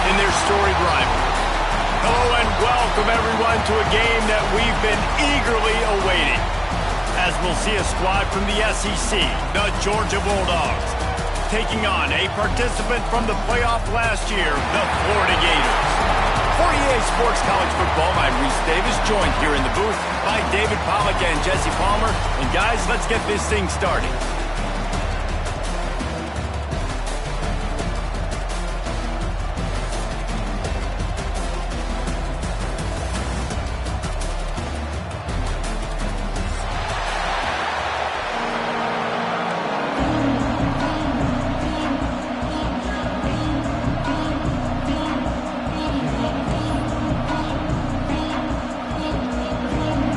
in their storied rivalry. Hello and welcome everyone to a game that we've been eagerly awaiting, as we'll see a squad from the SEC, the Georgia Bulldogs, taking on a participant from the playoff last year, the Florida Gators. For EA Sports College Football, I'm Reese Davis, joined here in the booth by David Pollack and Jesse Palmer. And guys, let's get this thing started.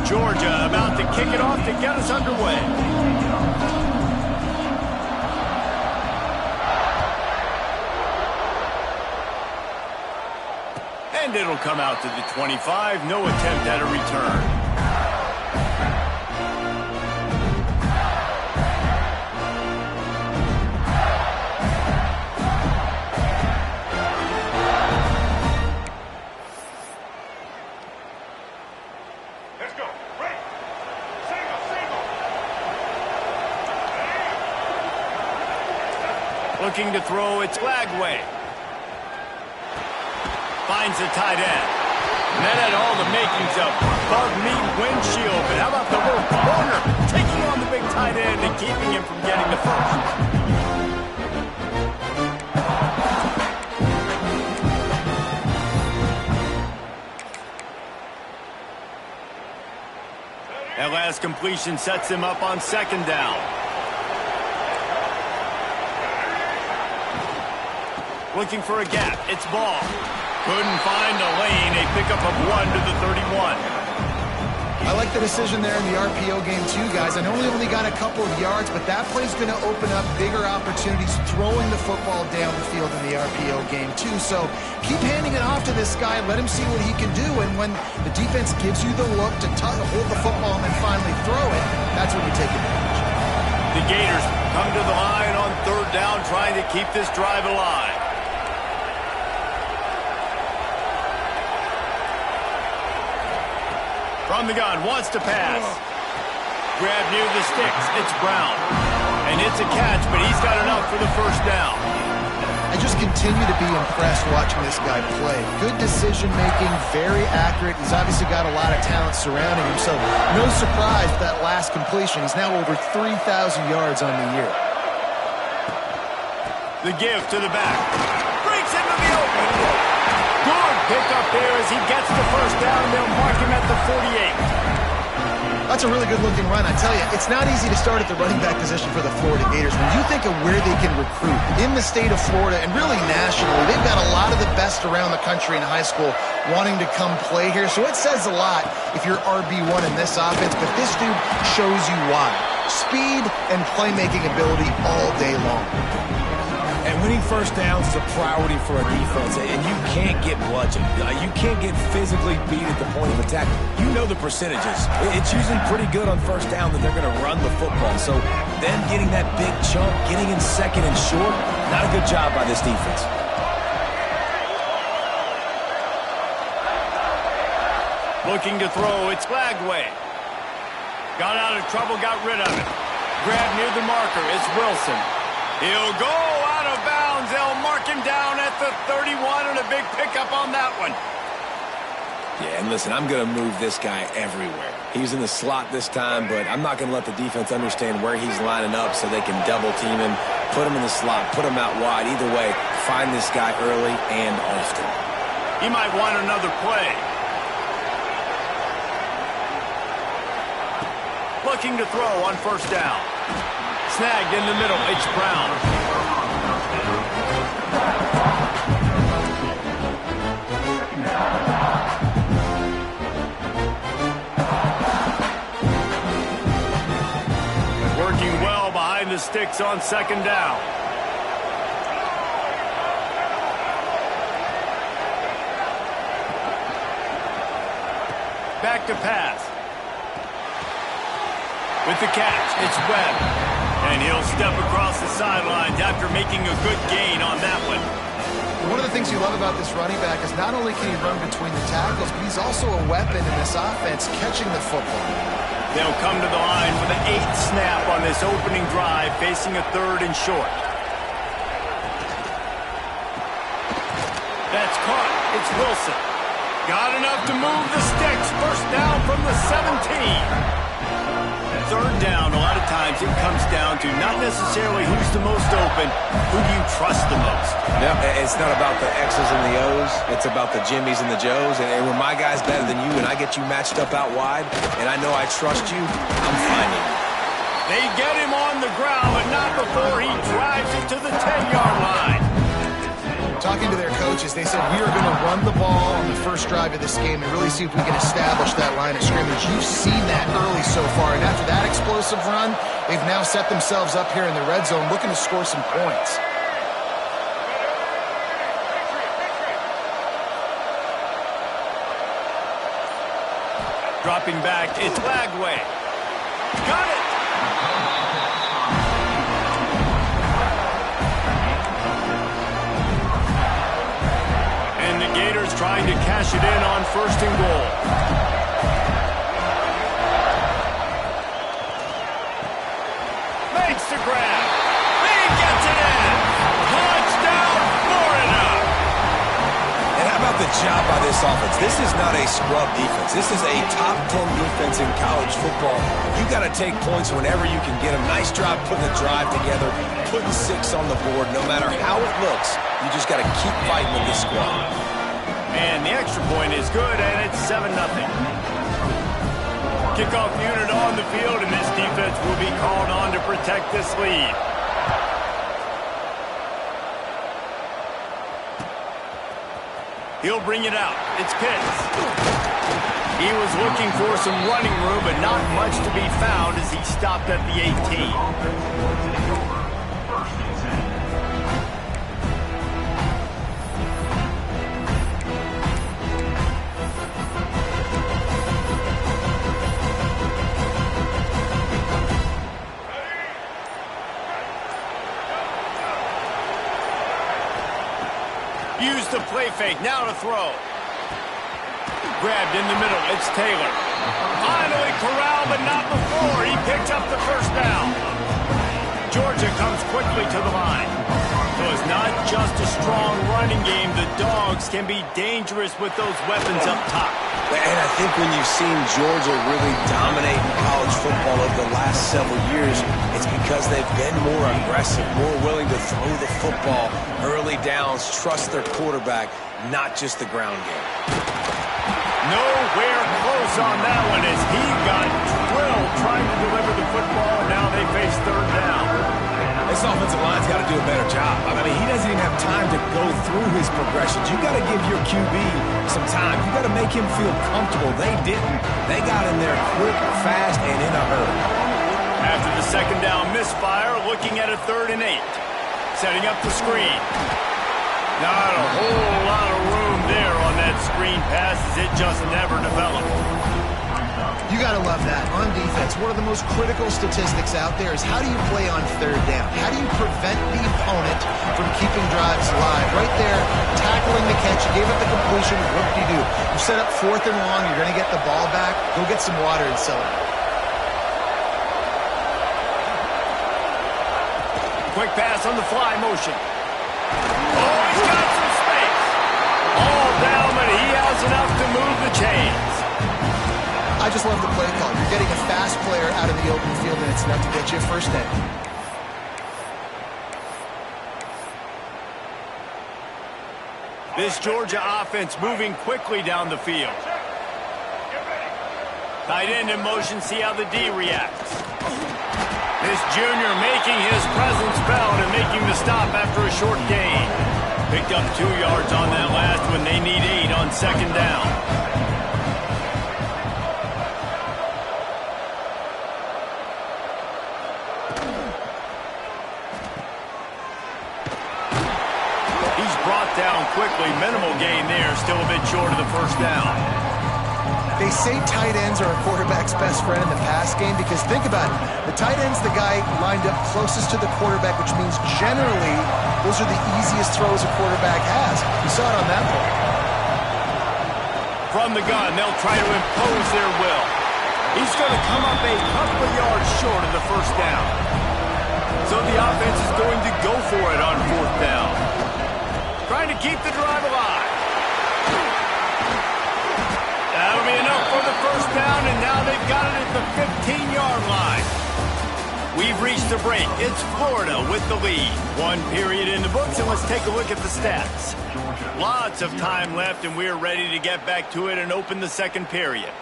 Georgia about to kick it off to get us underway. And it'll come out to the 25. No attempt at a return. Looking to throw, it's Lagway. Finds the tight end. And that had all the makings of bug meat windshield. But how about the little corner? Taking on the big tight end and keeping him from getting the first. That last completion sets him up on second down. Looking for a gap. It's Ball. Couldn't find a lane. A pickup of 1 to the 31. I like the decision there in the RPO game too, guys. I know we only got a couple of yards, but that play's going to open up bigger opportunities throwing the football down the field in the RPO game too. So keep handing it off to this guy. Let him see what he can do. And when the defense gives you the look to hold the football and then finally throw it, that's when you take advantage. The Gators come to the line on third down, trying to keep this drive alive. From the gun, wants to pass. Grab near the sticks. It's Brown. And it's a catch, but he's got enough for the first down. I just continue to be impressed watching this guy play. Good decision-making, very accurate. He's obviously got a lot of talent surrounding him, so no surprise with that last completion. He's now over 3,000 yards on the year. The give to the back. Breaks into the open. Good pick up there as he gets the first down. They'll mark him at the 48. That's a really good-looking run. I tell you, it's not easy to start at the running back position for the Florida Gators. When you think of where they can recruit in the state of Florida and really nationally, they've got a lot of the best around the country in high school wanting to come play here. So it says a lot if you're RB1 in this offense, but this dude shows you why. Speed and playmaking ability all day long. And winning first downs is a priority for a defense, and you can't get bludgeoned. You can't get physically beat at the point of attack. You know the percentages. It's usually pretty good on first down that they're going to run the football. So them getting that big chunk, getting in second and short, not a good job by this defense. Looking to throw, it's Lagway. Got out of trouble, got rid of it. Grab near the marker, it's Wilson. He'll go out of bounds. They'll mark him down at the 31, and a big pickup on that one. Yeah, and listen, I'm going to move this guy everywhere. He's in the slot this time, but I'm not going to let the defense understand where he's lining up so they can double team him, put him in the slot, put him out wide. Either way, find this guy early and often. He might want another play. Looking to throw on first down. Snagged in the middle, it's Brown. Working well behind the sticks on second down. Back to pass. With the catch, it's Webb. And he'll step across the sidelines after making a good gain on that one. One of the things you love about this running back is not only can he run between the tackles, but he's also a weapon in this offense catching the football. They'll come to the line with an 8th snap on this opening drive, facing a 3rd and short. That's caught. It's Wilson. Got enough to move the sticks. First down from the 17. 3rd down, a lot of times it comes down to not necessarily who's the most open, who do you trust the most? Yeah, it's not about the X's and the O's. It's about the Jimmys and the Joes. And when my guy's better than you and I get you matched up out wide and I know I trust you, I'm finding you. They get him on the ground, but not before he drives it to the 10-yard line. Talking to their coaches, they said, we are going to run the ball on the first drive of this game and really see if we can establish that line of scrimmage. You've seen that early so far, and after that explosive run, they've now set themselves up here in the red zone looking to score some points. Dropping back, it's Lagway. Got it! Gators trying to cash it in on 1st and goal. Makes the grab. He gets it in. Touchdown, Florida. And how about the job by this offense? This is not a scrub defense. This is a top 10 defense in college football. You got to take points whenever you can get them. Nice job putting the drive together, putting 6 on the board. No matter how it looks, you just got to keep fighting with this squad. And the extra point is good, and it's 7-0. Kickoff unit on the field, and this defense will be called on to protect this lead. He'll bring it out. It's Pitts. He was looking for some running room, but not much to be found as he stopped at the 18. Use the play fake, now to throw. Grabbed in the middle, it's Taylor. Finally corralled, but not before. He picked up the 1st down. Georgia comes quickly to the line. So it's not just a strong running game. The Dogs can be dangerous with those weapons up top. And I think when you've seen Georgia really dominate in college football over the last several years, it's because they've been more aggressive, more willing to throw the football, early downs, trust their quarterback, not just the ground game. Nowhere close on that one as he got drilled trying to deliver the football. Now they face 3rd down. This offensive line's got to do a better job. I mean, he doesn't even have time to go through his progressions. You got to give your QB some time. You got to make him feel comfortable. They didn't. They got in there quick, fast, and in a hurry. After the 2nd down misfire, looking at a 3rd and 8. Setting up the screen. Not a whole lot of room there on that screen pass as it just never developed. You got to love that. On defense, one of the most critical statistics out there is how do you play on 3rd down? How do you prevent the opponent from keeping drives alive? Right there, tackling the catch, you gave up the completion, what do you do? You set up 4th and long, you're going to get the ball back, go get some water and celebrate. Quick pass on the fly motion. Oh, he's got some space. All down, but he has enough to move the chains. I just love the play call. You're getting a fast player out of the open field, and it's enough to get you a 1st down. This Georgia offense moving quickly down the field. Tight end in motion, see how the D reacts. This junior making his presence felt and making the stop after a short gain. Picked up 2 yards on that last one. They need 8 on 2nd down. He's brought down quickly. Minimal gain there. Still a bit short of the 1st down. They say tight ends are a quarterback's best friend in the pass game because think about it. The tight end's the guy lined up closest to the quarterback, which means generally those are the easiest throws a quarterback has. You saw it on that play. From the gun, they'll try to impose their will. He's going to come up a couple of yards short of the first down. So the offense is going to go for it on fourth down. Trying to keep the drive alive. That'll be enough for the first down, and now they've got it at the 15-yard line. We've reached the break. It's Florida with the lead. One period in the books, and let's take a look at the stats. Lots of time left, and we're ready to get back to it and open the second period.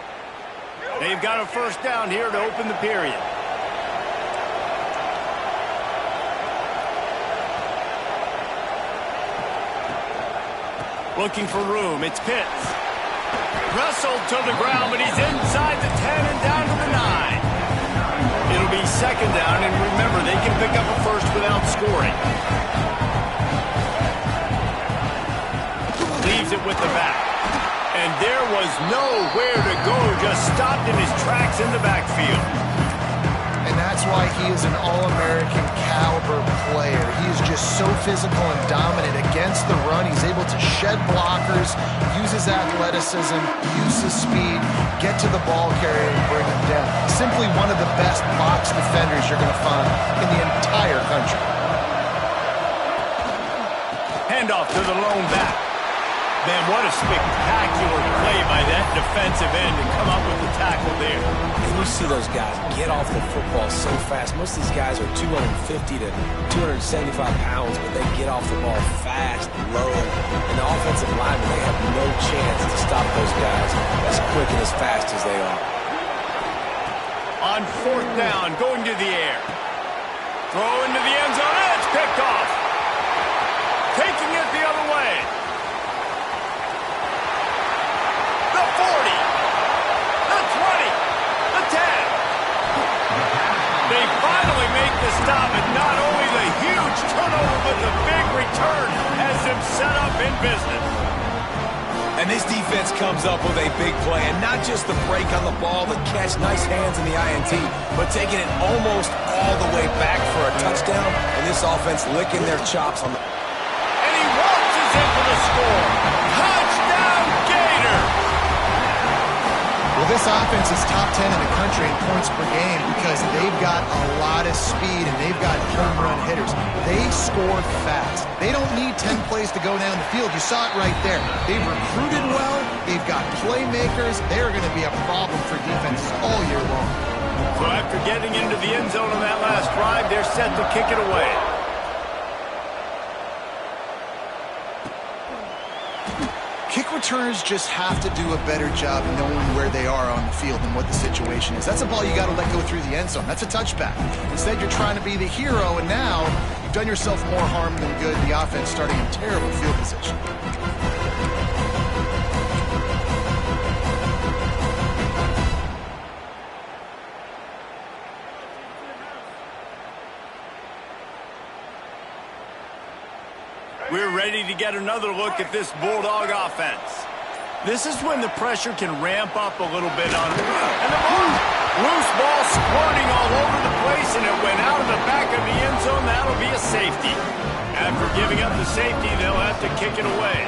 They've got a first down here to open the period. Looking for room. It's Pitts. Wrestled to the ground, but he's inside the 10 and down to the 9. It'll be second down, and remember, they can pick up a first without scoring. Leaves it with the back. And there was nowhere to go, just stopped in his tracks in the backfield. And that's why he is an All-American caliber player. He is just so physical and dominant against the run. He's able to shed blockers, use his athleticism, use his speed, get to the ball carrier and bring him down. Simply one of the best box defenders you're going to find in the entire country. Handoff to the lone back. Man, what a spectacular play by that defensive end to come up with the tackle there. And you see those guys get off the football so fast. Most of these guys are 250 to 275 pounds, but they get off the ball fast, low. And the offensive linemen, they have no chance to stop those guys as quick and as fast as they are. On fourth down, going to the air. Throw into the end zone, and it's picked off. Taking it the other way. The 40, the 20, the 10. They finally make the stop, and not only the huge turnover, but the big return has them set up in business. And this defense comes up with a big play, and not just the break on the ball, the catch, nice hands in the INT, but taking it almost all the way back for a touchdown, and this offense licking their chops on the... And he waltzes in for the score. Touchdown, Gator! Well, this offense is top 10 in the country in points per game because they've got a lot of speed and they've got home run hitters. They score fast. They don't need 10 plays to go down the field. You saw it right there. They've recruited well. They've got playmakers. They're going to be a problem for defenses all year long. So after getting into the end zone on that last drive, they're set to kick it away. Kick returners just have to do a better job knowing where they are on the field and what the situation is. That's a ball you got to let go through the end zone. That's a touchback. Instead, you're trying to be the hero, and now you've done yourself more harm than good. The offense starting in terrible field position. We're ready to get another look at this Bulldog offense. This is when the pressure can ramp up a little bit on it. And the ball, loose ball squirting all over the place, and it went out of the back of the end zone. That'll be a safety. After giving up the safety, they'll have to kick it away.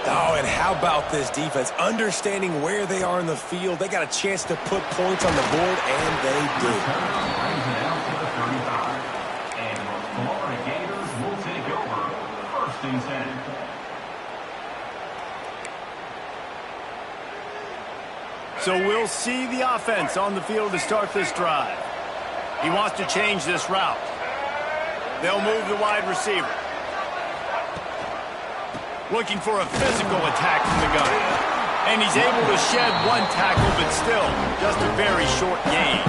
Oh, and how about this defense? Understanding where they are in the field. They got a chance to put points on the board, and they do. So we'll see the offense on the field to start this drive. He wants to change this route. They'll move the wide receiver. Looking for a physical attack from the gun. And he's able to shed one tackle, but still just a very short gain.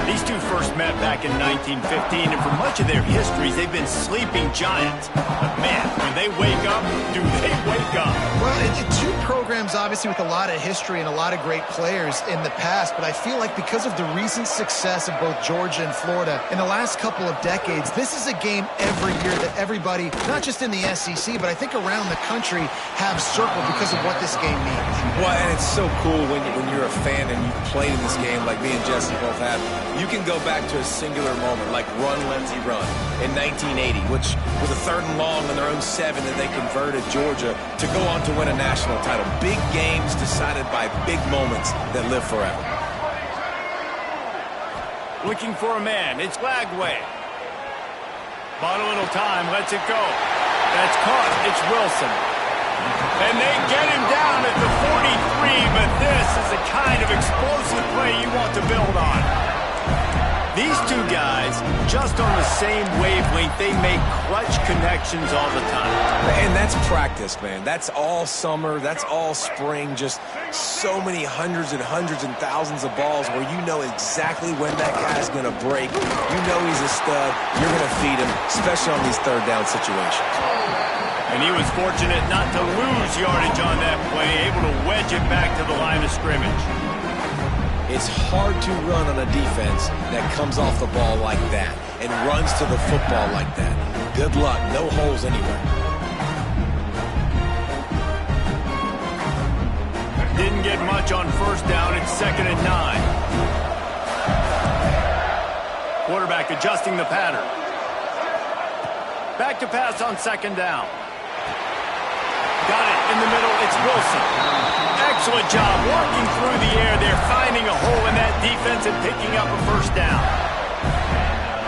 These two first met back in 1915, and for much of their histories, they've been sleeping giants. But man, when they wake up, do they wake up? Well, two programs obviously with a lot of history and a lot of great players in the past, but I feel like because of the recent success of both Georgia and Florida in the last couple of decades, this is a game every year that everybody, not just in the SEC, but I think around the country, have circled because of what this game means. Well, and it's so cool when you're a fan and you've played in this game like me and Jesse both have. You can go back to a singular moment like Run, Lindsey, Run in 1980, which was a 3rd and long on their own 7 that they converted Georgia to go on to win a national title. Big games decided by big moments that live forever. Looking for a man. It's Lagway. Bought a little time. Lets it go. That's caught. It's Wilson. And they get him down at the 43, but this is the kind of explosive play you want to build on. These two guys, just on the same wavelength, they make clutch connections all the time. And that's practice, man. That's all summer. That's all spring. Just so many hundreds and thousands of balls where you know exactly when that guy's going to break. You know he's a stud. You're going to feed him, especially on these 3rd down situations. And he was fortunate not to lose yardage on that play, able to wedge it back to the line of scrimmage. It's hard to run on a defense that comes off the ball like that and runs to the football like that. Good luck. No holes anywhere. Didn't get much on 1st down. It's 2nd and 9. Quarterback adjusting the pattern. Back to pass on 2nd down. Got it in the middle. It's Wilson. Excellent job working through the air there, finding a hole in that defense and picking up a 1st down.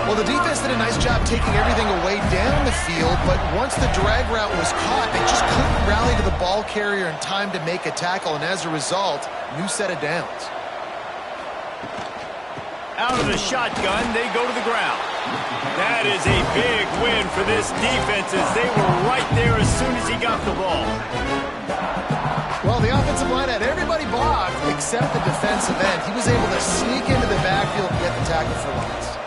Well, the defense did a nice job taking everything away down the field, but once the drag route was caught, they just couldn't rally to the ball carrier in time to make a tackle, and as a result, new set of downs. Out of the shotgun, they go to the ground. That is a big win for this defense as they were right there as soon as he got the ball. Well, the offensive line had everybody blocked except the defensive end. He was able to sneak into the backfield and get the tackle for loss.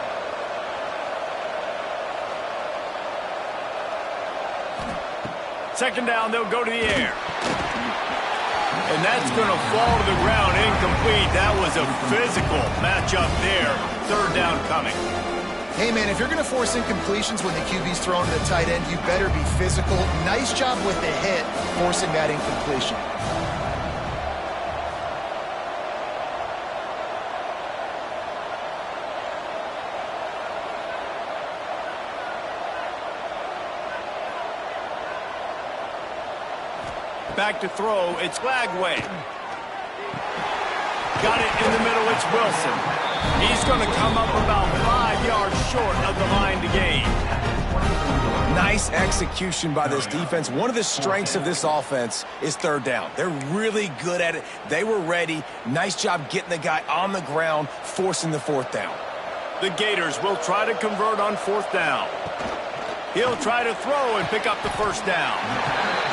Second down, they'll go to the air. And that's going to fall to the ground incomplete. That was a physical matchup there. 3rd down coming. Hey, man, if you're going to force incompletions when the QB's thrown to the tight end, you better be physical. Nice job with the hit, forcing that incompletion. Back to throw, it's Lagway. Got it in the middle, it's Wilson. He's going to come up about 5 yards short of the line to gain. Nice execution by this defense. One of the strengths of this offense is 3rd down. They're really good at it. They were ready. Nice job getting the guy on the ground, forcing the 4th down. The Gators will try to convert on 4th down. He'll try to throw and pick up the 1st down.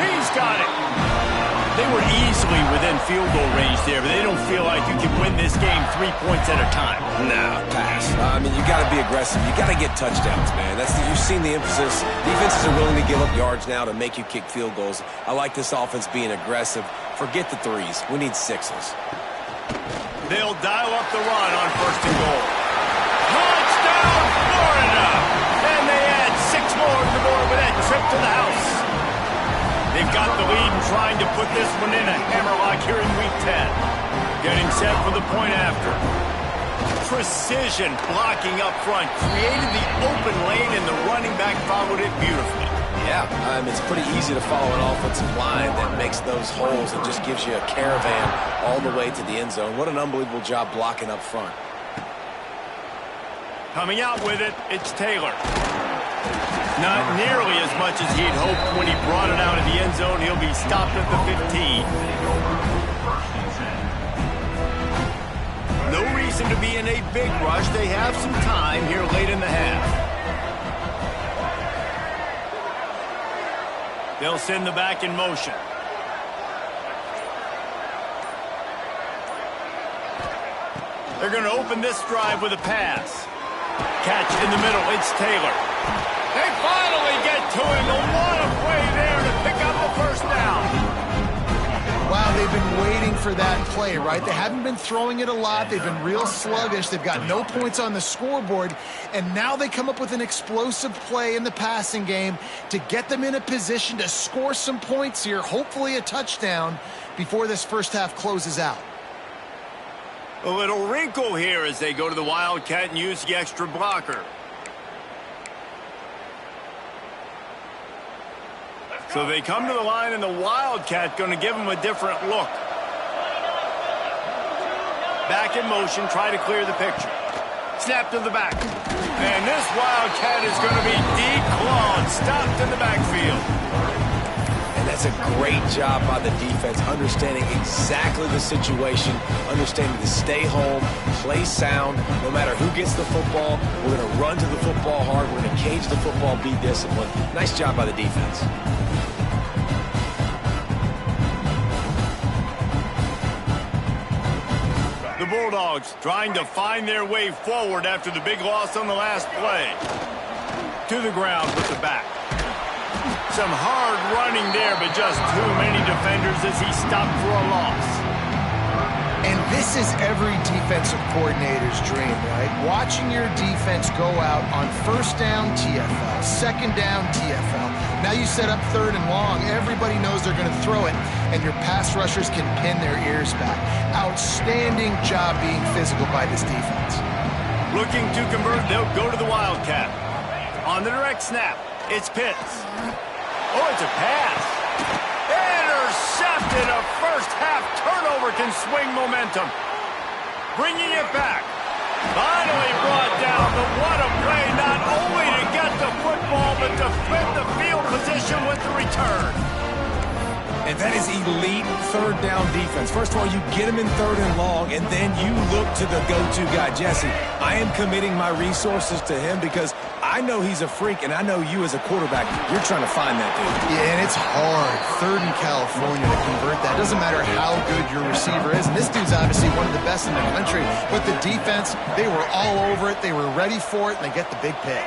He's got it. They were easily within field goal range there, but they don't feel like you can win this game 3 points at a time. Nah, pass. I mean, you got to be aggressive. You got to get touchdowns, man. You've seen the emphasis. Defenses are willing to give up yards now to make you kick field goals. I like this offense being aggressive. Forget the 3s. We need 6s. They'll dial up the run on 1st and goal. Touchdown, Florida! And they add 6 more to the board with that trip to the house. They've got the lead and trying to put this one in a hammerlock here in Week 10. Getting set for the point after. Precision blocking up front. Created the open lane and the running back followed it beautifully. Yeah, it's pretty easy to follow an offensive line that makes those holes and just gives you a caravan all the way to the end zone. What an unbelievable job blocking up front. Coming out with it, it's Taylor. Not nearly as much as he'd hoped when he brought it out of the end zone. He'll be stopped at the 15. No reason to be in a big rush. They have some time here late in the half. They'll send the back in motion. They're going to open this drive with a pass. Catch in the middle. It's Taylor. They finally get to him. A lot of play there to pick up the 1st down. Wow, they've been waiting for that play, right? They haven't been throwing it a lot. They've been real sluggish. They've got no points on the scoreboard. And now they come up with an explosive play in the passing game to get them in a position to score some points here, hopefully a touchdown, before this first half closes out. A little wrinkle here as they go to the Wildcat and use the extra blocker. So they come to the line, and the Wildcat going to give them a different look. Back in motion, try to clear the picture. Snap to the back. And this Wildcat is going to be declawed, stopped in the backfield. And that's a great job by the defense, understanding exactly the situation, understanding to stay home, play sound. No matter who gets the football, we're going to run to the football hard. We're going to cage the football, be disciplined. Nice job by the defense. The Bulldogs trying to find their way forward after the big loss on the last play. To the ground with the back. Some hard running there, but just too many defenders as he stopped for a loss. And this is every defensive coordinator's dream, right? Watching your defense go out on first down, TFL, second down, TFL. Now you set up third and long. Everybody knows they're going to throw it, and your pass rushers can pin their ears back. Outstanding job being physical by this defense. Looking to convert, they'll go to the Wildcat. On the direct snap, it's Pitts. Oh, it's a pass. Intercepted. A first-half turnover can swing momentum. Bringing it back. Finally brought down, but what a play, not only to get the football, but defend the field position with the return. And that is elite third down defense. First of all, you get him in third and long, and then you look to the go-to guy, Jesse. I am committing my resources to him because I know he's a freak, and I know you as a quarterback, you're trying to find that dude. Yeah, and it's hard. Third in California to convert that. Doesn't matter how good your receiver is. And this dude's obviously one of the best in the country. But the defense, they were all over it. They were ready for it, and they get the big pick.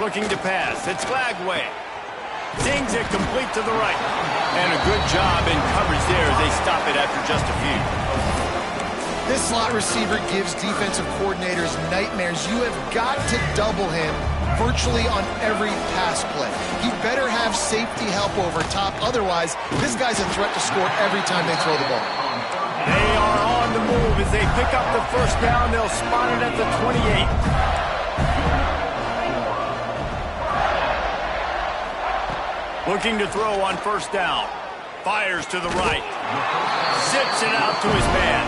Looking to pass. It's Flagway. Zings it complete to the right. And a good job in coverage there as they stop it after just a few. This slot receiver gives defensive coordinators nightmares. You have got to double him virtually on every pass play. He better have safety help over top. Otherwise, this guy's a threat to score every time they throw the ball. They are on the move as they pick up the first down. They'll spot it at the 28. Looking to throw on first down. Fires to the right. Zips it out to his man.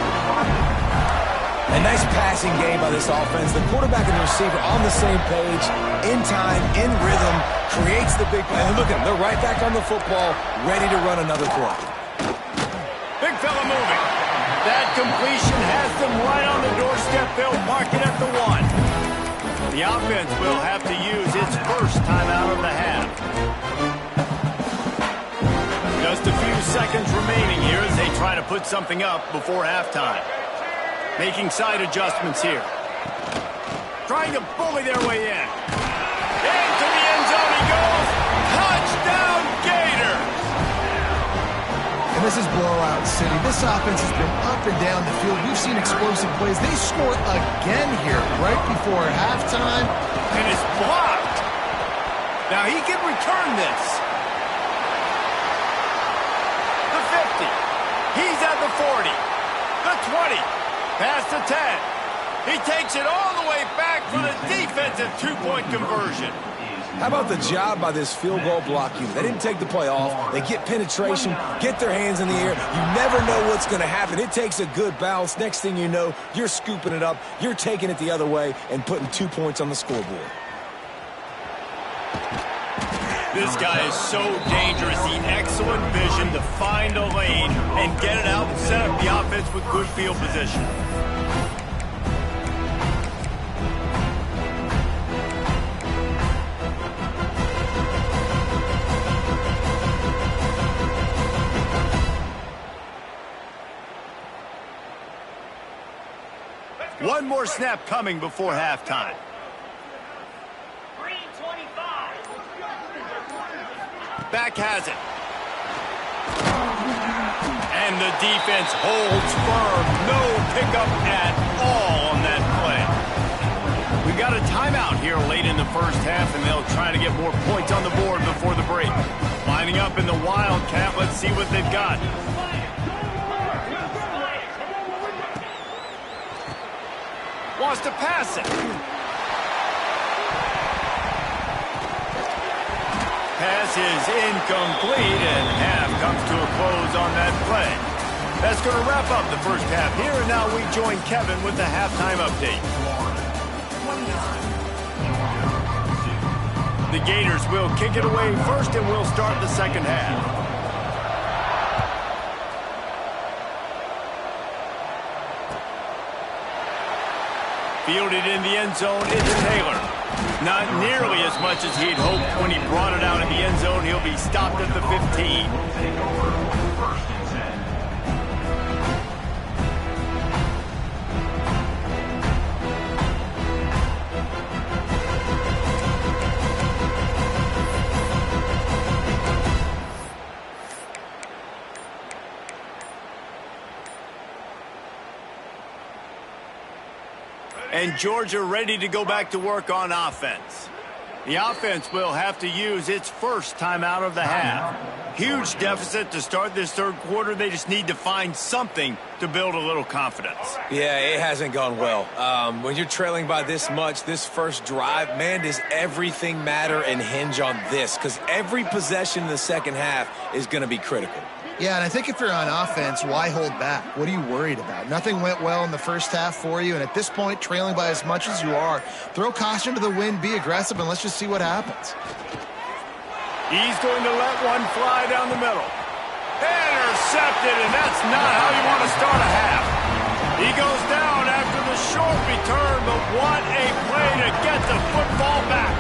A nice passing game by this offense. The quarterback and the receiver on the same page, in time, in rhythm, creates the big play. And look at them. They're right back on the football, ready to run another play. Big fella moving. That completion has them right on the doorstep. They'll mark it at the 1. The offense will have to use its first timeout of the half. Just a few seconds remaining here as they try to put something up before halftime. Making side adjustments here. Trying to bully their way in. Into the end zone he goes. Touchdown Gators! And this is blowout city. This offense has been up and down the field. We've seen explosive plays. They score again here right before halftime. And it's blocked. Now he can return this. The 50. He's at the 40. The 20. Past the 10. He takes it all the way back for the defensive two-point conversion. How about the job by this field goal block unit? They didn't take the play off. They get penetration, get their hands in the air. You never know what's going to happen. It takes a good bounce. Next thing you know, you're scooping it up. You're taking it the other way and putting 2 points on the scoreboard. This guy is so dangerous. The excellent vision to find a lane and get it out and set up the offense with good field position. One more snap coming before halftime. Back has it. And the defense holds firm. No pickup at all on that play. We got a timeout here late in the first half, and they'll try to get more points on the board before the break. Lining up in the Wildcat. Let's see what they've got. Wants to pass it. Pass is incomplete, and half comes to a close on that play. That's going to wrap up the first half here, and now we join Kevin with the halftime update. The Gators will kick it away first, and we'll start the second half. Fielded in the end zone, it's Taylor. Not nearly as much as he'd hoped when he brought it out in the end zone. He'll be stopped at the 15. And Georgia ready to go back to work on offense. The offense will have to use its first timeout of the half. Huge deficit to start this third quarter. They just need to find something to build a little confidence. Yeah, it hasn't gone well. When you're trailing by this much, this first drive, man, does everything matter and hinge on this? Because every possession in the second half is going to be critical. Yeah, and I think if you're on offense, why hold back? What are you worried about? Nothing went well in the first half for you, and at this point, trailing by as much as you are, throw caution to the wind, be aggressive, and let's just see what happens. He's going to let one fly down the middle. Intercepted, and that's not how you want to start a half. He goes down after the short return, but what a play to get the football back.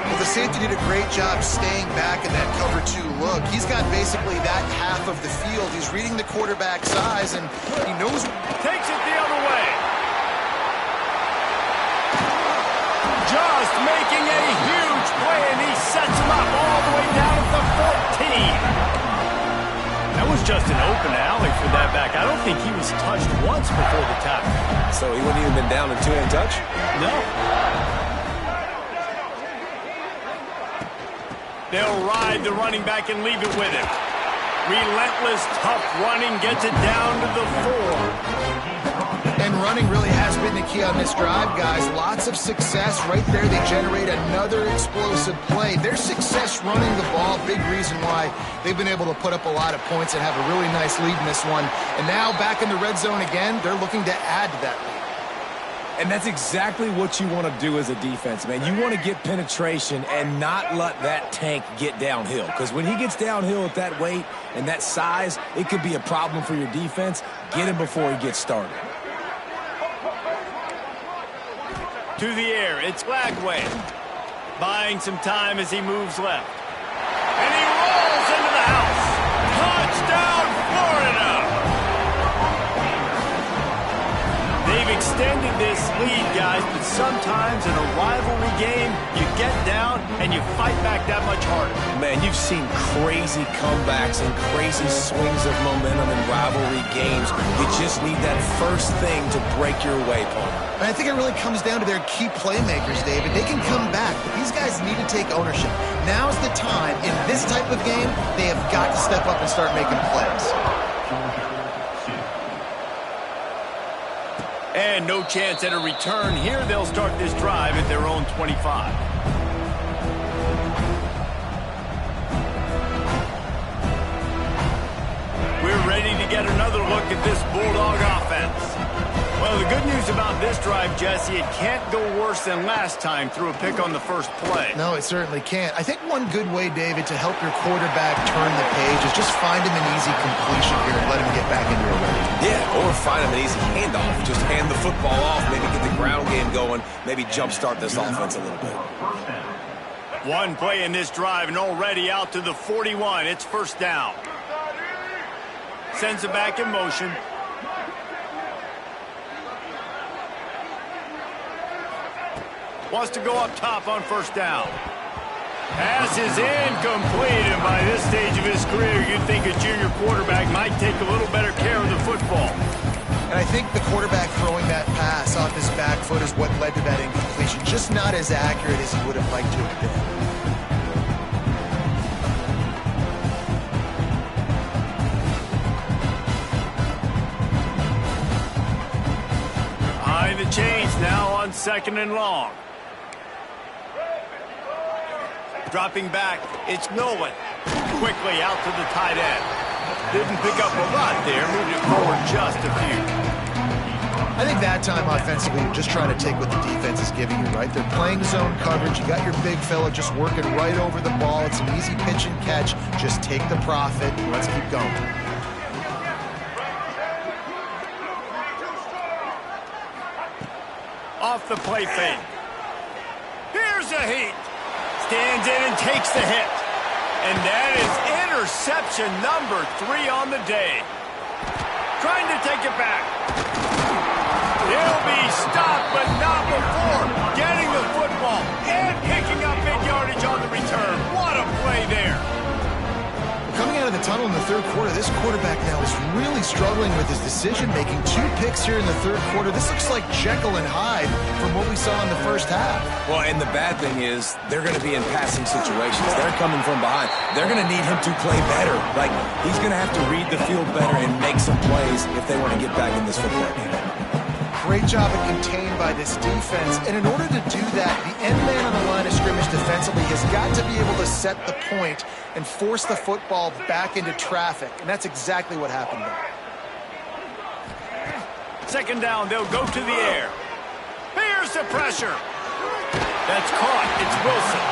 Well, the safety did a great job staying back in that cover 2 look. He's got basically that half of the field. He's reading the quarterback's size, and he knows. Takes it the other way. Just making a huge play, and he sets him up all the way down at the 14. That was just an open alley for that back. I don't think he was touched once before the tackle. So he wouldn't even been down in 2-hand touch? No. They'll ride the running back and leave it with him. Relentless, tough running gets it down to the 4. And running really has been the key on this drive, guys. Lots of success right there. They generate another explosive play. Their success running the ball, big reason why they've been able to put up a lot of points and have a really nice lead in this one. And now back in the red zone again, they're looking to add to that lead. And that's exactly what you want to do as a defense, man. You want to get penetration and not let that tank get downhill. Because when he gets downhill at that weight and that size, it could be a problem for your defense. Get him before he gets started. To the air, it's Lagway. Buying some time as he moves left. And he rolls into the house. Touchdown, Florida! They've extended this lead, guys, but sometimes in a rivalry game, you get down and you fight back that much harder. Man, you've seen crazy comebacks and crazy swings of momentum in rivalry games. You just need that first thing to break your way, Paul. And I think it really comes down to their key playmakers, David. They can come back, but these guys need to take ownership. Now's the time. In this type of game, they have got to step up and start making plays. And no chance at a return here. They'll start this drive at their own 25. We're ready to get another look at this Bulldog offense. Well, the good news about this drive, Jesse, it can't go worse than last time through a pick on the first play. No, it certainly can't. I think one good way, David, to help your quarterback turn the page is just find him an easy completion here and let him get back into a rhythm. Yeah, or find him an easy handoff. Just hand the football off, maybe get the ground game going, maybe jumpstart this offense a little bit. One play in this drive and already out to the 41. It's first down. Sends it back in motion. Wants to go up top on first down. Pass is incomplete, and by this stage of his career, you'd think a junior quarterback might take a little better care of the football. And I think the quarterback throwing that pass off his back foot is what led to that incompletion. Just not as accurate as he would have liked to have been. Behind the chains now on 2nd and long. Dropping back, it's Nolan. Quickly out to the tight end. Didn't pick up a lot there, moved it forward just a few. I think that time offensively, you're just trying to take what the defense is giving you, right? They're playing zone coverage. You got your big fella just working right over the ball. It's an easy pitch and catch. Just take the profit. Let's keep going. Off the play fake. Here's a heat. Stands in and takes the hit. And that is interception number 3 on the day. Trying to take it back. He'll be stopped, but not before getting the football and picking up big yardage on the return. What a play there. Coming out of the tunnel in the third quarter, this quarterback now is really struggling with his decision-making. 2 picks here in the third quarter. This looks like Jekyll and Hyde from what we saw in the first half. Well, and the bad thing is they're going to be in passing situations. They're coming from behind. They're going to need him to play better. Like, he's going to have to read the field better and make some plays if they want to get back in this football game. Great job of contained by this defense. And in order to do that, the end man on the line of scrimmage defensively has got to be able to set the point and force the football back into traffic. And that's exactly what happened there. 2nd down, they'll go to the air. Here's the pressure. That's caught. It's Wilson.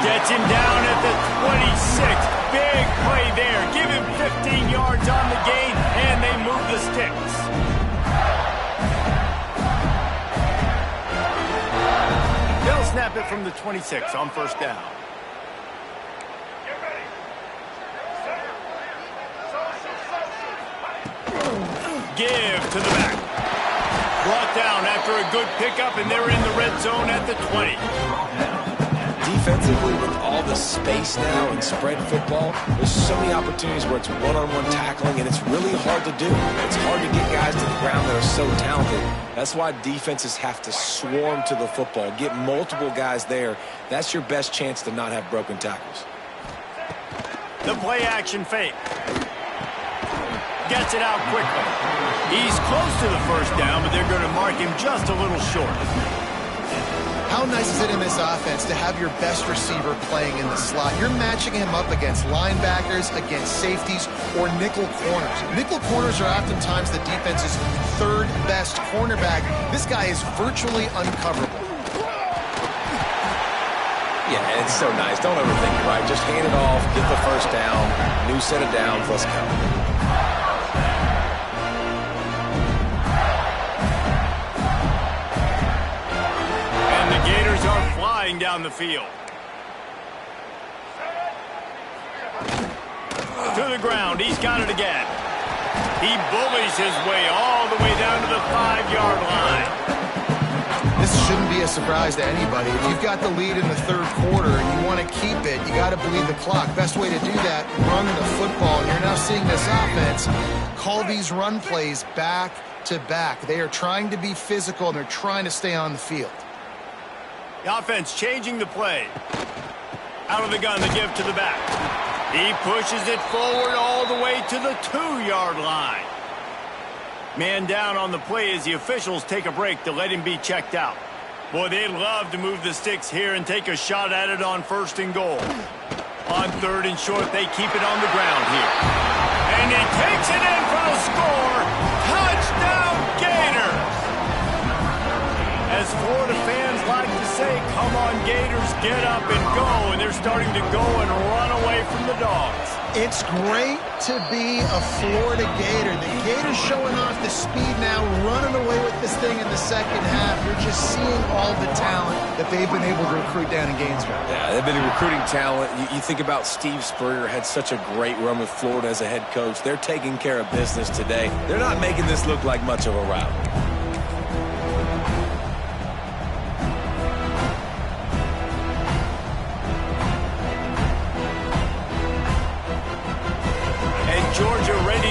Gets him down at the 26. Big play there. Give him 15 yards on the gain, and they move the sticks. They'll snap it from the 26 on 1st down. Give to the back. Brought down after a good pickup, and they're in the red zone at the 20. Defensively, with all the space now in spread football, there's so many opportunities where it's one-on-one tackling, and it's really hard to do. It's hard to get guys to the ground that are so talented. That's why defenses have to swarm to the football, get multiple guys there. That's your best chance to not have broken tackles. The play-action fake. Gets it out quickly. He's close to the 1st down, but they're going to mark him just a little short. How nice is it in this offense to have your best receiver playing in the slot? You're matching him up against linebackers, against safeties, or nickel corners. Nickel corners are oftentimes the defense's 3rd best cornerback. This guy is virtually uncoverable. Yeah, it's so nice. Don't overthink it, right? Just hand it off, get the 1st down, new set of downs, let's go. Gators are flying down the field. To the ground. He's got it again. He bullies his way all the way down to the 5-yard line. This shouldn't be a surprise to anybody. If you've got the lead in the 3rd quarter and you want to keep it, you got to bleed the clock. Best way to do that, run the football. And you're now seeing this offense call these run plays back to back. They are trying to be physical, and they're trying to stay on the field. The offense changing the play. Out of the gun, the give to the back. He pushes it forward all the way to the 2-yard line. Man down on the play as the officials take a break to let him be checked out. Boy, they'd love to move the sticks here and take a shot at it on 1st and goal. On 3rd and short, they keep it on the ground here. And he takes it in for the score. Touchdown, Gators! As Florida fans like to say, come on, Gators, get up and go. And they're starting to go and run away from the Dogs. It's great to be a Florida Gator. The Gators showing off the speed now, running away with this thing in the 2nd half. You're just seeing all the talent that they've been able to recruit down in Gainesville. Yeah, they've been recruiting talent. You think about Steve Spurrier, had such a great run with Florida as a head coach. They're taking care of business today. They're not making this look like much of a rivalry.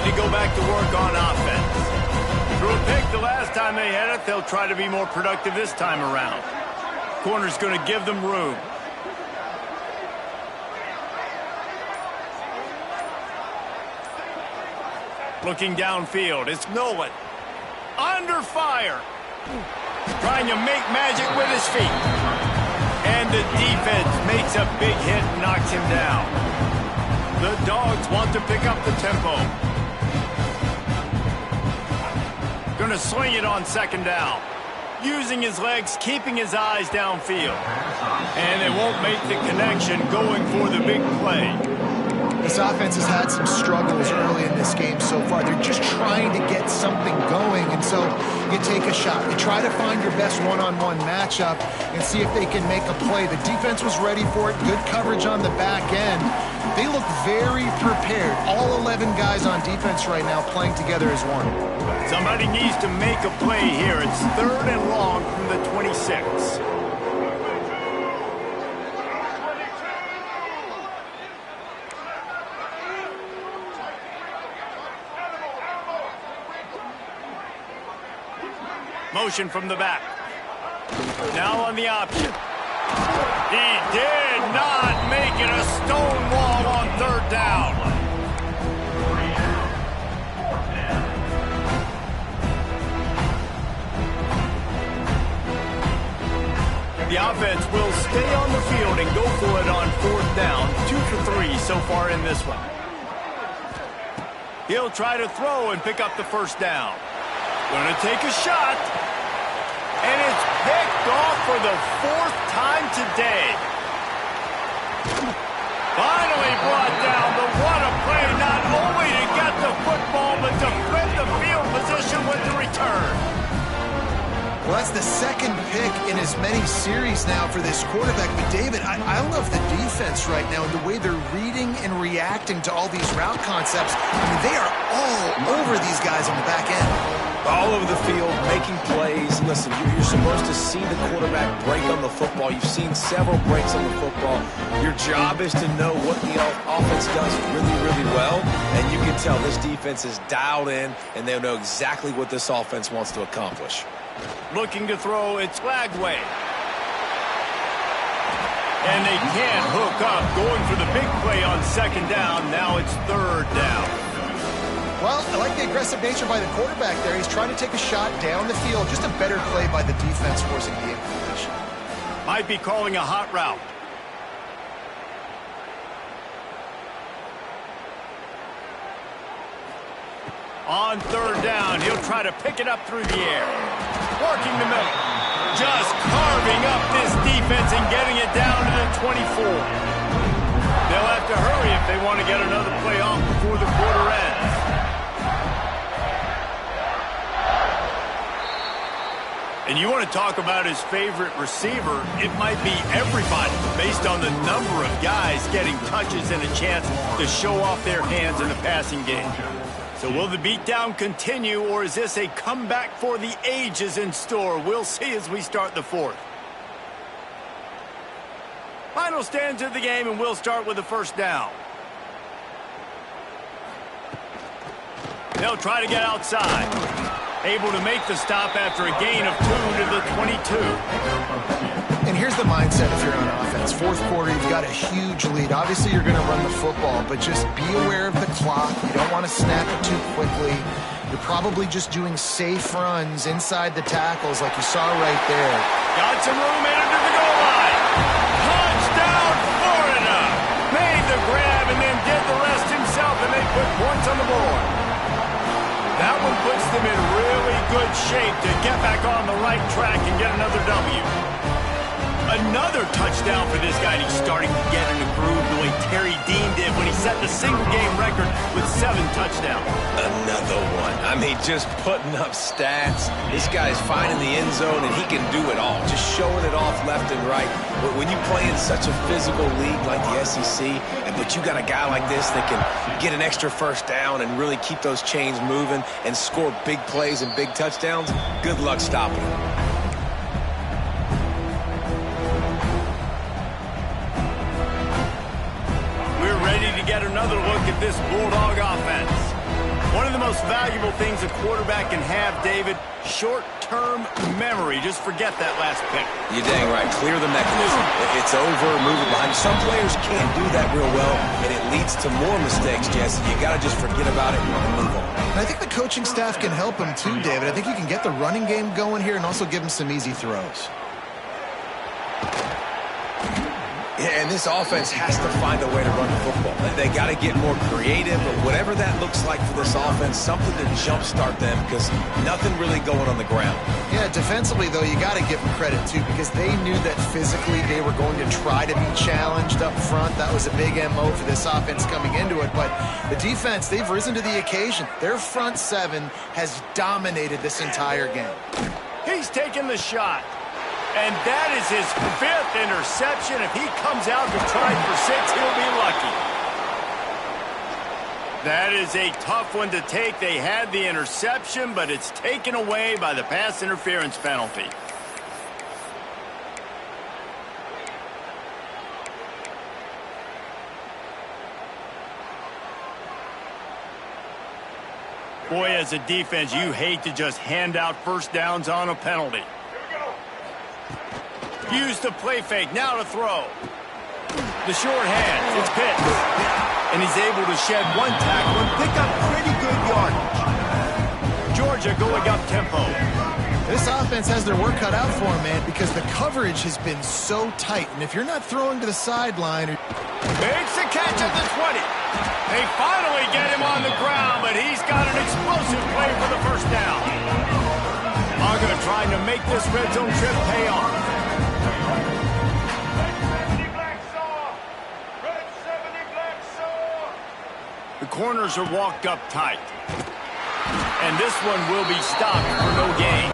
to go back to work on offense. Threw a pick the last time they had it. They'll try to be more productive this time around. Corner's going to give them room. Looking downfield, it's Nolan. Under fire. Trying to make magic with his feet. And the defense makes a big hit and knocks him down. The Dogs want to pick up the tempo. Gonna swing it on second down. Using his legs, keeping his eyes downfield. And they won't make the connection going for the big play. This offense has had some struggles early in this game so far. They're just trying to get something going, and so you take a shot. You try to find your best one-on-one matchup and see if they can make a play. The defense was ready for it. Good coverage on the back end. They look very prepared. All 11 guys on defense right now playing together as one. Somebody needs to make a play here. It's 3rd and long from the 26. Motion from the back. Now on the option. He did not make it a stone wall on 3rd down. The offense will stay on the field and go for it on 4th down. 2 for 3 so far in this one. He'll try to throw and pick up the 1st down. Going to take a shot. And it's picked off for the 4th time today. Finally brought down, but what a play, not only to get the football, but to flip the field position with the return. Well, that's the 2nd pick in as many series now for this quarterback. But, David, I love the defense right now, the way they're reading and reacting to all these route concepts. I mean, they are all over these guys on the back end. All over the field, making plays. Listen, you're supposed to see the quarterback break on the football. You've seen several breaks on the football. Your job is to know what the offense does really, really well. And you can tell this defense is dialed in, and they'll know exactly what this offense wants to accomplish. Looking to throw, it's Lagway. And they can't hook up. Going for the big play on 2nd down. Now it's 3rd down. Well, I like the aggressive nature by the quarterback there. He's trying to take a shot down the field. Just a better play by the defense forcing the incompletion. Might be calling a hot route. On 3rd down, he'll try to pick it up through the air. Working the middle. Just carving up this defense and getting it down to the 24. They'll have to hurry if they want to get another play off before the quarter ends. And you want to talk about his favorite receiver, it might be everybody based on the number of guys getting touches and a chance to show off their hands in the passing game. So will the beatdown continue, or is this a comeback for the ages in store? We'll see as we start the 4th. Final stands of the game, and we'll start with the 1st down. They'll try to get outside. Able to make the stop after a gain of 2 to the 22. And here's the mindset if you're on offense. 4th quarter, you've got a huge lead. Obviously, you're going to run the football, but just be aware of the clock. You don't want to snap it too quickly. You're probably just doing safe runs inside the tackles like you saw right there. Got some room in under the goal line. Touchdown, Florida. Made the grab and then did the rest himself, and they put points on the board. That one puts them in really good shape to get back on the right track and get another W. Another touchdown for this guy, and he's starting to get in the groove the way Terry Dean did when he set the single-game record with 7 touchdowns. Another one. I mean, just putting up stats. This guy's finding the end zone, and he can do it all. Just showing it off left and right. But when you play in such a physical league like the SEC, but you got a guy like this that can get an extra 1st down and really keep those chains moving and score big plays and big touchdowns, good luck stopping him. Get another look at this Bulldog offense. One of the most valuable things a quarterback can have, David, short-term memory. Just forget that last pick. You're dang right. Clear the mechanism. It's over, move it behind. Some players can't do that real well, and it leads to more mistakes, Jesse. You got to just forget about it and move on. And I think the coaching staff can help him too, David. I think you can get the running game going here and also give him some easy throws. Yeah, and this offense has to find a way to run the football. They got to get more creative, but whatever that looks like for this offense, something to jumpstart them because nothing really going on the ground. Yeah, defensively, though, you got to give them credit, too, because they knew that physically they were going to try to be challenged up front. That was a big MO for this offense coming into it, but the defense, they've risen to the occasion. Their front seven has dominated this entire game. He's taking the shot. And that is his 5th interception. If he comes out to try for 6, he'll be lucky. That is a tough one to take. They had the interception, but it's taken away by the pass interference penalty. Boy, as a defense, you hate to just hand out first downs on a penalty. Use the play fake, now to throw. The short hand, it's Pitts. And he's able to shed one tackle and pick up pretty good yardage. Georgia going up tempo. This offense has their work cut out for them, man, because the coverage has been so tight. And if you're not throwing to the sideline... Makes the catch at the 20. They finally get him on the ground, but he's got an explosive play for the first down. Uga trying to make this red zone trip pay off. The corners are walked up tight. And this one will be stopped for no gain.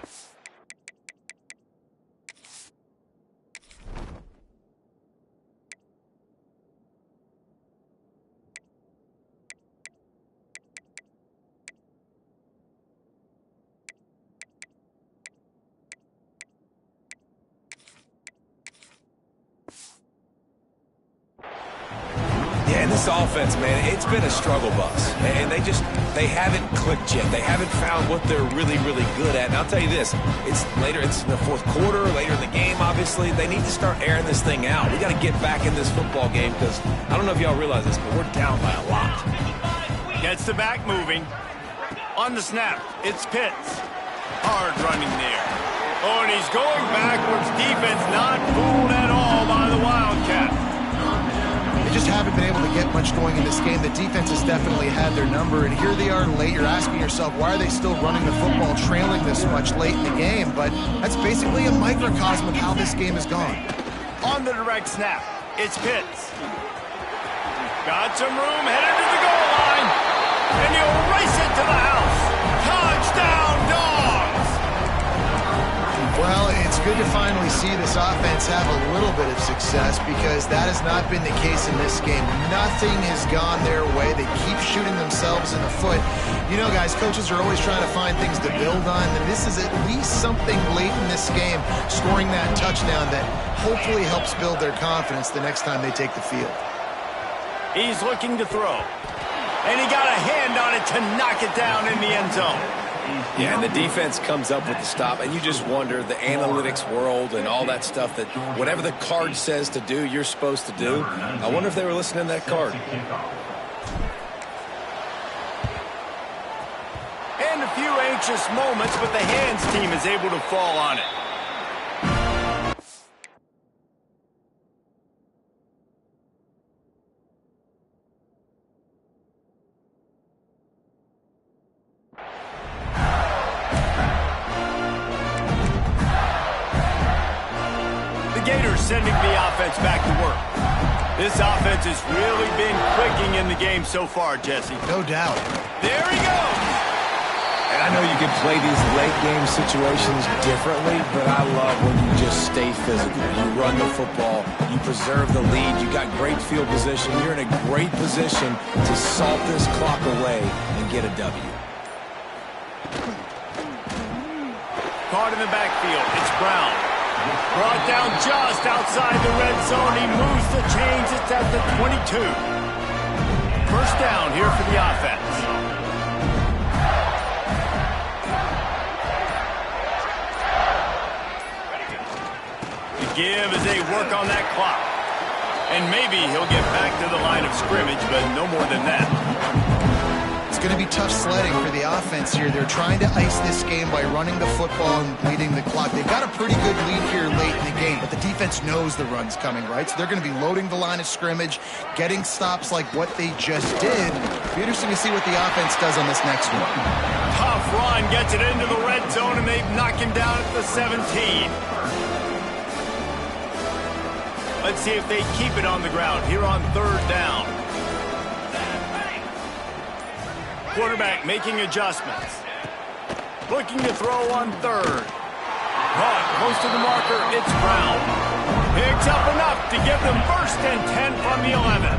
This offense, man, it's been a struggle bus. And they haven't clicked yet. They haven't found what they're really, really good at. And I'll tell you this, it's in the fourth quarter, later in the game, obviously. They need to start airing this thing out. We got to get back in this football game because I don't know if y'all realize this, but we're down by a lot. Gets the back moving. On the snap, it's Pitts. Hard running there. Oh, and he's going backwards. Defense not fooled at all by the Wildcats. They just haven't been able to get much going in this game. The defense has definitely had their number, and here they are late. You're asking yourself, why are they still running the football, trailing this much late in the game? But that's basically a microcosm of how this game has gone. On the direct snap, it's Pitts. Got some room, headed to the goal line, and he'll race it to the house. Touchdown, Dogs! Well, it's good to finally see this offense have a little bit of success because that has not been the case in this game. Nothing has gone their way. They keep shooting themselves in the foot. You know, guys, coaches are always trying to find things to build on, and this is at least something late in this game, scoring that touchdown that hopefully helps build their confidence the next time they take the field. He's looking to throw, and he got a hand on it to knock it down in the end zone. Yeah, and the defense comes up with the stop, and you just wonder, the analytics world and all that stuff, that whatever the card says to do, you're supposed to do. I wonder if they were listening to that card. And a few anxious moments, but the hands team is able to fall on it. Gators sending the offense back to work. This offense has really been clicking in the game so far, Jesse. No doubt. There he goes. And I know you can play these late game situations differently, but I love when you just stay physical. You run the football, you preserve the lead, you got great field position, you're in a great position to salt this clock away and get a W. Caught in the backfield, it's Brown. Brought down just outside the red zone. He moves the chains. It's at the 22. First down here for the offense. give as they work on that clock. And maybe he'll get back to the line of scrimmage, but no more than that. It's going to be tough sledding for the offense here. They're trying to ice this game by running the football and leading the clock. They've got a pretty good lead here late in the game, but the defense knows the run's coming, right? So they're going to be loading the line of scrimmage, getting stops like what they just did. It'll be interesting to see what the offense does on this next one. Tough run, gets it into the red zone, and they knock him down at the 17. Let's see if they keep it on the ground here on 3rd down. Quarterback making adjustments. Looking to throw on 3rd. Caught close to the marker. It's Brown. Picks up enough to give them 1st and 10 from the 11.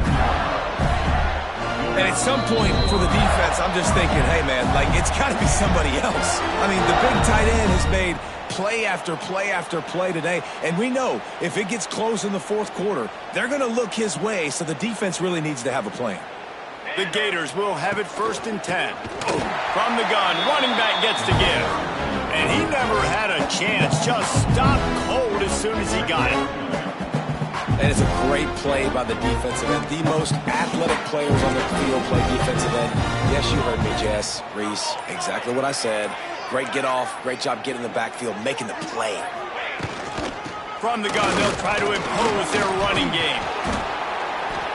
And at some point for the defense, I'm just thinking, hey, man, like, it's got to be somebody else. I mean, the big tight end has made play after play after play today. And we know if it gets close in the 4th quarter, they're going to look his way, so the defense really needs to have a plan. The Gators will have it 1st and 10. From the gun, running back gets to give. And he never had a chance, just stopped cold as soon as he got it. And it's a great play by the defensive end. The most athletic players on the field play defensive end. Yes, you heard me, Jess, Reese. Exactly what I said. Great get off. Great job getting in the backfield, making the play. From the gun, they'll try to impose their running game.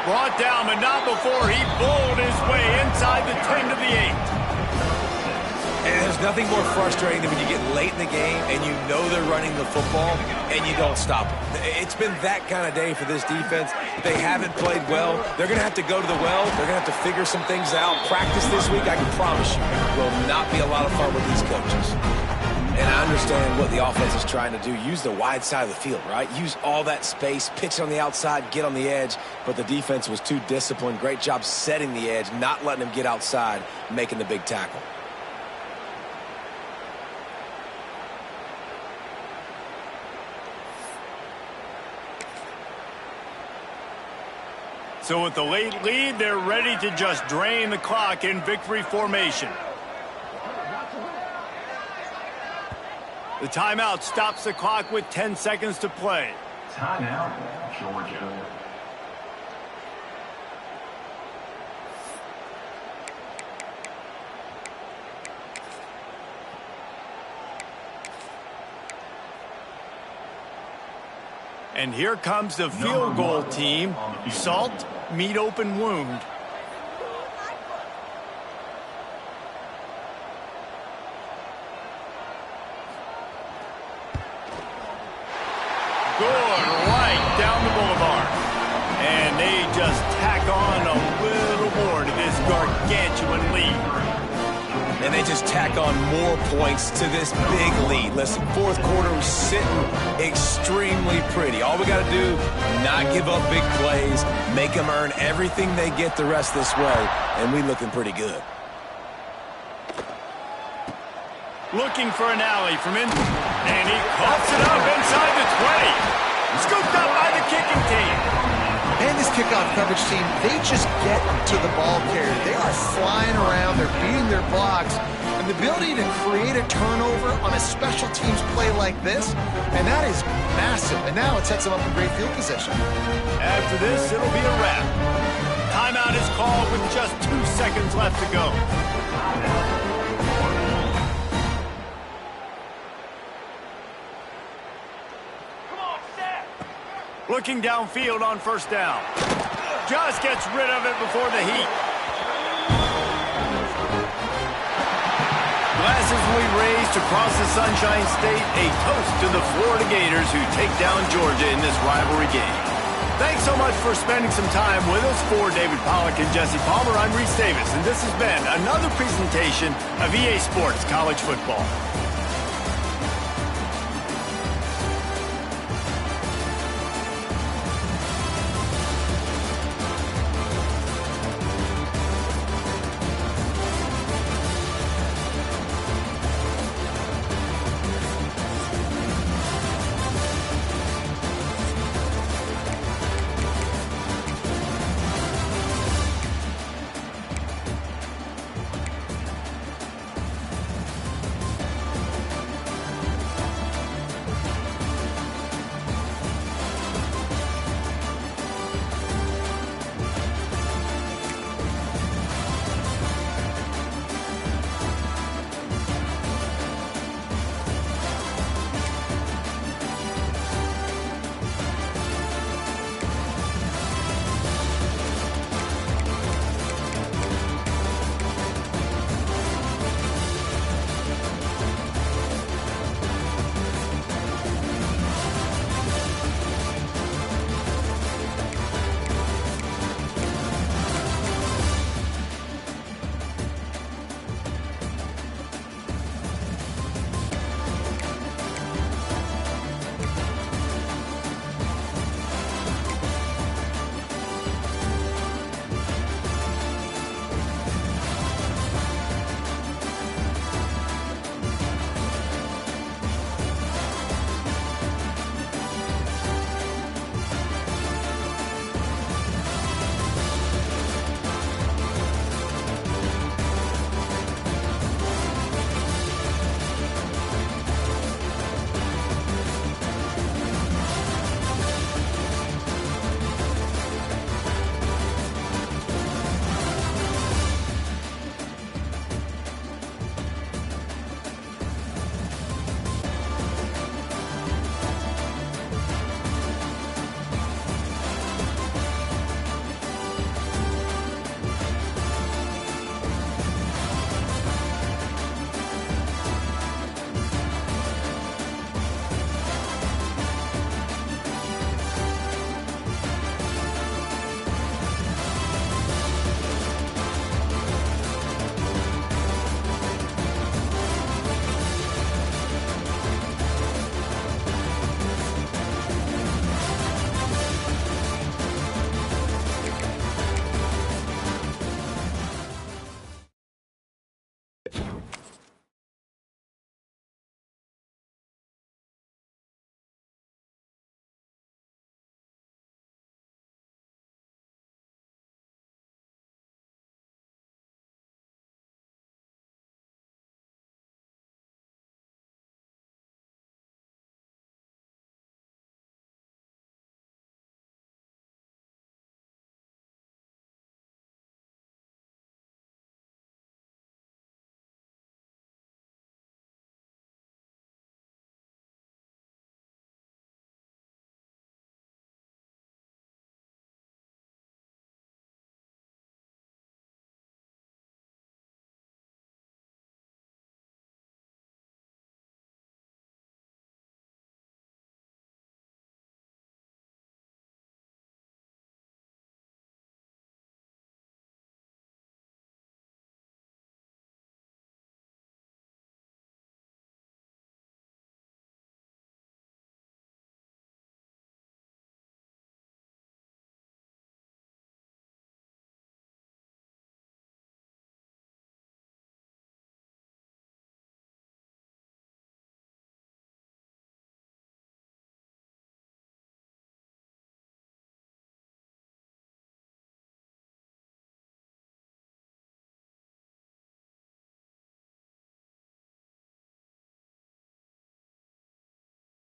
Brought down, but not before he bowled his way inside the 10 to the 8. And there's nothing more frustrating than when you get late in the game and you know they're running the football and you don't stop them. It's been that kind of day for this defense. They haven't played well. They're going to have to go to the well. They're going to have to figure some things out. Practice this week, I can promise you, will not be a lot of fun with these coaches. And I understand what the offense is trying to do. Use the wide side of the field, right? Use all that space, pitch on the outside, get on the edge. But the defense was too disciplined. Great job setting the edge, not letting him get outside, making the big tackle. So with the late lead, they're ready to just drain the clock in victory formation. The timeout stops the clock with 10 seconds to play. Timeout, Georgia. And here comes the field goal team. Salt, meet open wound. Good right down the boulevard. And they just tack on a little more to this gargantuan lead. And they just tack on more points to this big lead. Listen, 4th quarter was sitting extremely pretty. All we got to do, not give up big plays, make them earn everything they get the rest this way, and we looking pretty good. Looking for an alley from in, and he coughs it up inside the 20. Scooped up by the kicking team. And this kickoff coverage team, they just get to the ball carrier. They are flying around, they're beating their blocks, and the ability to create a turnover on a special teams play like this, and that is massive. And now it sets them up in great field position. After this, it'll be a wrap. Timeout is called with just 2 seconds left to go. Looking downfield on 1st down. Just gets rid of it before the heat. Glasses will be raised across the Sunshine State, a toast to the Florida Gators who take down Georgia in this rivalry game. Thanks so much for spending some time with us. For David Pollack and Jesse Palmer, I'm Reese Davis, and this has been another presentation of EA Sports College Football.